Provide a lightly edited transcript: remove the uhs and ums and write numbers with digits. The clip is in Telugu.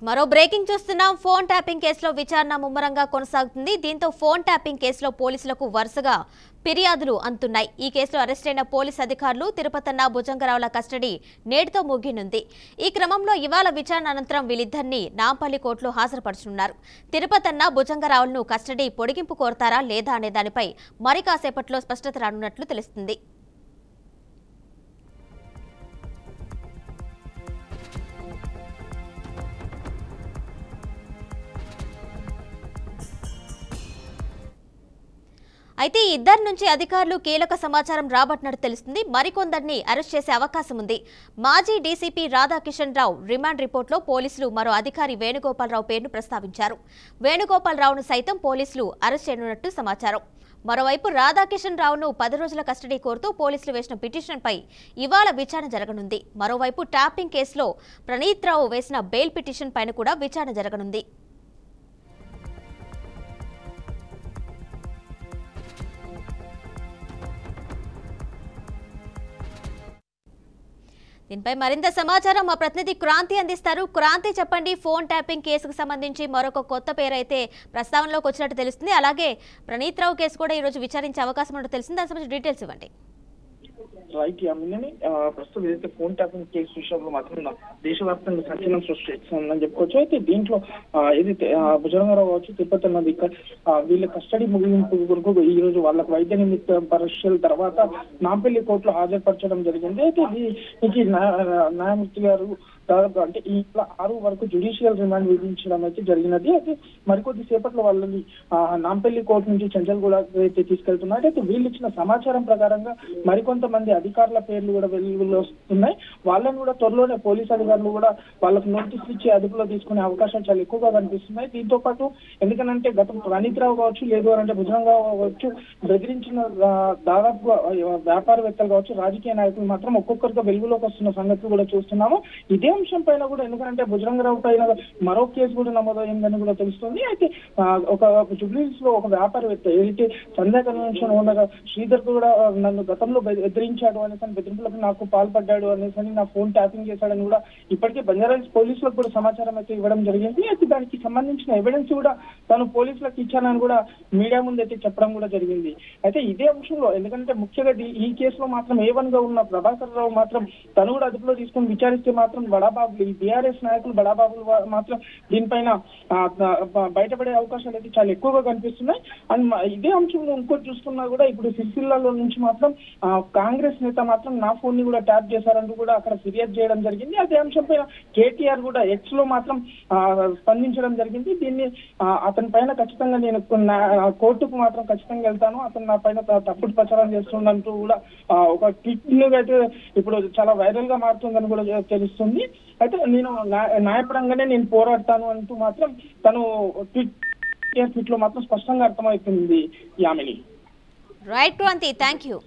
మరో బ్రేకింగ్ చూస్తున్నాం. ఫోన్ ట్యాపింగ్ కేసులో విచారణ ముమ్మరంగా కొనసాగుతుంది. దీంతో ఫోన్ ట్యాపింగ్ కేసులో పోలీసులకు వరుసగా ఫిర్యాదులు అందుతున్నాయి. ఈ కేసులో అరెస్ట్ అయిన పోలీస్ అధికారులు తిరుపతన్న భుజంగరావుల కస్టడీ నేటితో ముగియనుంది. ఈ క్రమంలో ఇవాళ విచారణ అనంతరం వీళ్ళిద్దరిని నాంపల్లి కోర్టులో హాజరుపరుచనున్నారు. తిరుపతన్న భుజంగరావులను కస్టడీ పొడిగింపు కోరతారా లేదా అనే దానిపై మరి కాసేపట్లో స్పష్టత రానున్నట్లు తెలుస్తుంది. అయితే ఈ ఇద్దరి నుంచి అధికారులు కీలక సమాచారం రాబట్టినట్టు తెలుస్తుంది. మరికొందరిని అరెస్ట్ చేసే అవకాశం ఉంది. మాజీ డీసీపీ రాధాకిషన్ రావు రిమాండ్ రిపోర్టులో పోలీసులు మరో అధికారి వేణుగోపాలరావు పేరును ప్రస్తావించారు. వేణుగోపాలరావును సైతం పోలీసులు అరెస్ట్ చేయనున్నట్టు సమాచారం. మరోవైపు రాధాకిషన్ రావును 10 రోజుల కస్టడీ కోరుతూ పోలీసులు వేసిన పిటిషన్పై ఇవాళ విచారణ జరగనుంది. మరోవైపు ట్యాపింగ్ కేసులో ప్రణీత్ రావు వేసిన బెయిల్ పిటిషన్ పైన కూడా విచారణ జరగనుంది. దీనిపై మరింత సమాచారం మా ప్రతినిధి క్రాంతి అందిస్తారు. క్రాంతి, చెప్పండి. ఫోన్ ట్యాపింగ్ కేసుకు సంబంధించి మరొక కొత్త పేరు అయితే ప్రస్తావనలోకి వచ్చినట్టు తెలుస్తుంది. అలాగే ప్రణీత్ రావు కేసు కూడా ఈ రోజు విచారించే అవకాశం ఉన్నట్టు తెలిసింది. దానికి సంబంధించి డీటెయిల్స్ ఇవ్వండి. రైట్ యామిని, ప్రస్తుతం ఏదైతే ఫోన్ ట్యాపింగ్ కేసు విషయంలో మాత్రం దేశవ్యాప్తంగా సంచలనం సృష్టిస్తుందని చెప్పుకోవచ్చు. అయితే దీంట్లో ఏదైతే భుజంగరావు కావచ్చు, తిరుపతి అన్నది వీళ్ళ కస్టడీ ముగింపు వరకు ఈ రోజు వాళ్ళకు వైద్య నిమిత్త పరీక్షల తర్వాత నాంపల్లి కోర్టులో హాజరుపరచడం జరిగింది. అయితే దీనికి న్యాయమూర్తి గారు దాదాపు అంటే ఈ 6 వరకు జ్యుడిషియల్ రిమాండ్ విధించడం అయితే జరిగినది. అయితే మరికొద్ది సేపట్లో వాళ్ళని నాంపల్లి కోర్టు నుంచి చెంచల్గూడ అయితే తీసుకెళ్తున్నారు. అయితే వీళ్ళు ఇచ్చిన సమాచారం ప్రకారంగా మరికొంతమంది అధికారుల పేర్లు కూడా వెలుగులో వస్తున్నాయి. వాళ్ళని కూడా త్వరలోనే పోలీస్ అధికారులు కూడా వాళ్ళకు నోటీసులు ఇచ్చి అదుపులో తీసుకునే అవకాశాలు చాలా ఎక్కువగా కనిపిస్తున్నాయి. దీంతో పాటు ఎందుకనంటే గతం ప్రణీత్ రావు కావచ్చు, లేదు అంటే భుజంగరావు కావచ్చు, బెదిరించిన దాదాపుగా వ్యాపారవేత్తలు కావచ్చు, రాజకీయ నాయకులు మాత్రం ఒక్కొక్కరిగా వెలుగులోకి వస్తున్న సంగతులు కూడా చూస్తున్నాము. ఇదే అంశం పైన కూడా ఎందుకంటే భుజంగరావు పైన మరో కేసు కూడా నమోదైందని కూడా తెలుస్తుంది. అయితే ఒక జుబ్లీస్ లో ఒక వ్యాపారవేత్త ఏదైతే సంధ్యా కన్వెన్షన్ ఉండగా శ్రీధర్ కూడా నన్ను గతంలో బెదిరించాడు అనేసి, బెదిరింపులకు నాకు పాల్పడ్డాడు అనేసి, నా ఫోన్ ట్యాపింగ్ చేశాడని కూడా ఇప్పటికే బంజారాహిల్స్ పోలీసులకు కూడా సమాచారం అయితే ఇవ్వడం జరిగింది. అయితే దానికి సంబంధించిన ఎవిడెన్స్ కూడా తను పోలీసులకు ఇచ్చానని కూడా మీడియా ముందు అయితే చెప్పడం కూడా జరిగింది. అయితే ఇదే అంశంలో ఎందుకంటే ముఖ్యంగా ఈ కేసులో మాత్రం A1 గా ఉన్న ప్రభాకర్ రావు మాత్రం తను కూడా అదుపులో తీసుకుని విచారిస్తే మాత్రం బడాబాబులు, ఈ బీఆర్ఎస్ నాయకులు బడాబాబులు మాత్రం దీనిపైన బయటపడే అవకాశాలు అయితే చాలా ఎక్కువగా కనిపిస్తున్నాయి. అండ్ ఇదే అంశంలో ఇంకోటి చూసుకున్నా కూడా ఇప్పుడు సిరిసిల్లాలో నుంచి మాత్రం కాంగ్రెస్ నేత మాత్రం నా ఫోన్ ని కూడా ట్యాప్ చేశారంటూ కూడా అక్కడ ఫిర్యాదు చేయడం జరిగింది. అదే అంశం పైన కేటీఆర్ కూడా X లో మాత్రం స్పందించడం జరిగింది. దీన్ని అతని పైన ఖచ్చితంగా నేను కోర్టుకు మాత్రం ఖచ్చితంగా వెళ్తాను, అతను నా పైన తప్పుడు ప్రచారం చేస్తుండంటూ కూడా ఒక ట్వీట్ అయితే ఇప్పుడు చాలా వైరల్ గా మారుతుందని కూడా తెలుస్తుంది. అయితే నేను న్యాయపరంగానే నేను పోరాడతాను అంటూ మాత్రం తను ట్వీట్ లో మాత్రం స్పష్టంగా అర్థమవుతుంది. Yamini. Right Kranti, thank you.